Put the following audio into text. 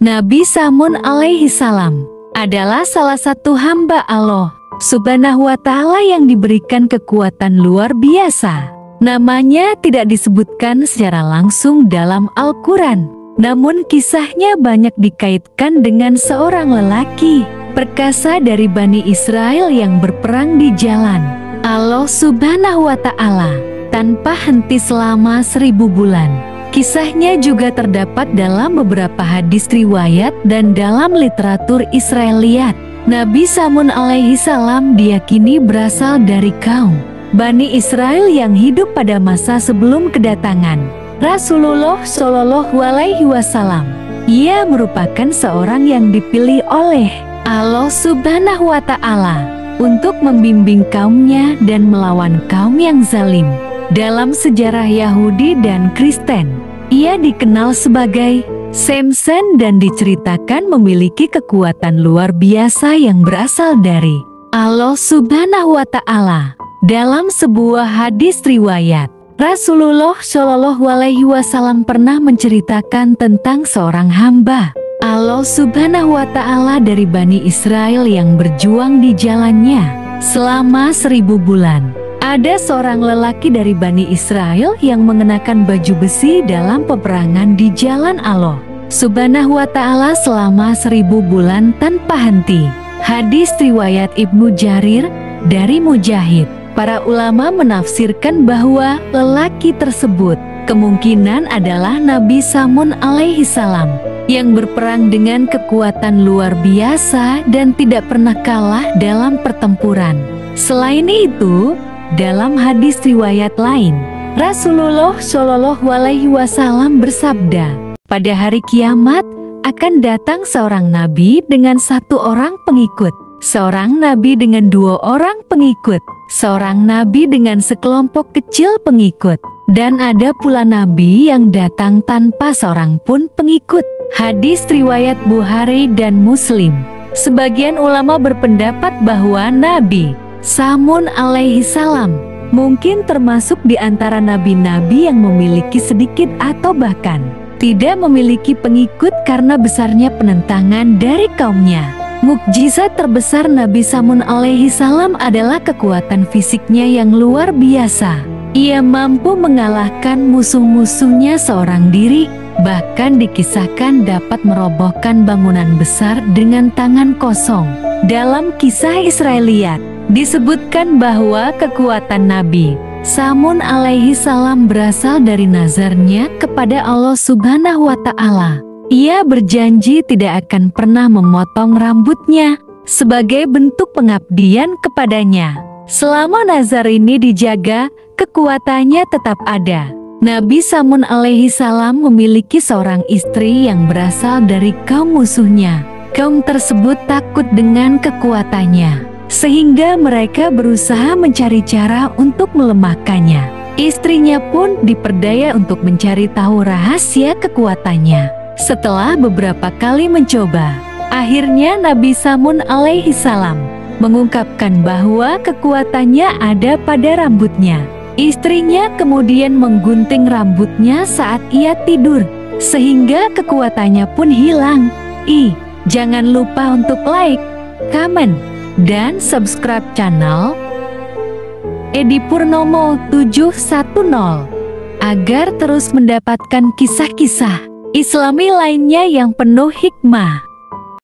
Nabi Samun alaihi salam adalah salah satu hamba Allah Subhanahu wa Ta'ala yang diberikan kekuatan luar biasa. Namanya tidak disebutkan secara langsung dalam Al-Quran, namun kisahnya banyak dikaitkan dengan seorang lelaki perkasa dari Bani Israel yang berperang di jalan Allah Subhanahu wa Ta'ala tanpa henti selama 1000 bulan. Kisahnya juga terdapat dalam beberapa hadis riwayat dan dalam literatur Israeliat. Nabi Samun alaihi salam diyakini berasal dari kaum Bani Israel yang hidup pada masa sebelum kedatangan Rasulullah Shallallahu alaihi wasallam. Ia merupakan seorang yang dipilih oleh Allah Subhanahu wa Ta'ala untuk membimbing kaumnya dan melawan kaum yang zalim. Dalam sejarah Yahudi dan Kristen, ia dikenal sebagai Samson dan diceritakan memiliki kekuatan luar biasa yang berasal dari Allah Subhanahu wa Ta'ala. Dalam sebuah hadis riwayat, Rasulullah Shallallahu alaihi wasallam pernah menceritakan tentang seorang hamba Allah Subhanahu wa Ta'ala dari Bani Israel yang berjuang di jalannya selama 1000 bulan. Ada seorang lelaki dari Bani Israel yang mengenakan baju besi dalam peperangan di jalan Allah Subhanahu wa Ta'ala selama 1000 bulan tanpa henti. Hadis riwayat Ibnu Jarir dari Mujahid. Para ulama menafsirkan bahwa lelaki tersebut kemungkinan adalah Nabi Samun alaihi salam yang berperang dengan kekuatan luar biasa dan tidak pernah kalah dalam pertempuran. Selain itu, dalam hadis riwayat lain, Rasulullah Shallallahu alaihi wasallam bersabda, pada hari kiamat akan datang seorang nabi dengan 1 orang pengikut, seorang nabi dengan 2 orang pengikut, seorang nabi dengan sekelompok kecil pengikut, dan ada pula nabi yang datang tanpa seorang pun pengikut. Hadis riwayat Bukhari dan Muslim. Sebagian ulama berpendapat bahwa Nabi Samun alaihi salam mungkin termasuk di antara nabi-nabi yang memiliki sedikit atau bahkan tidak memiliki pengikut karena besarnya penentangan dari kaumnya. Mukjizat terbesar Nabi Samun alaihi salam adalah kekuatan fisiknya yang luar biasa. Ia mampu mengalahkan musuh-musuhnya seorang diri, bahkan dikisahkan dapat merobohkan bangunan besar dengan tangan kosong. Dalam kisah Israeliat, disebutkan bahwa kekuatan Nabi Samun alaihi salam berasal dari nazarnya kepada Allah Subhanahu wa Ta'ala. Ia berjanji tidak akan pernah memotong rambutnya sebagai bentuk pengabdian kepadanya. Selama nazar ini dijaga, kekuatannya tetap ada. Nabi Samun alaihi salam memiliki seorang istri yang berasal dari kaum musuhnya. Kaum tersebut takut dengan kekuatannya, sehingga mereka berusaha mencari cara untuk melemahkannya. Istrinya pun diperdaya untuk mencari tahu rahasia kekuatannya. Setelah beberapa kali mencoba, akhirnya Nabi Samun alaihi salam mengungkapkan bahwa kekuatannya ada pada rambutnya. Istrinya kemudian menggunting rambutnya saat ia tidur, sehingga kekuatannya pun hilang. Jangan lupa untuk like, comment, dan subscribe channel Edi Purnomo 710 agar terus mendapatkan kisah-kisah Islami lainnya yang penuh hikmah.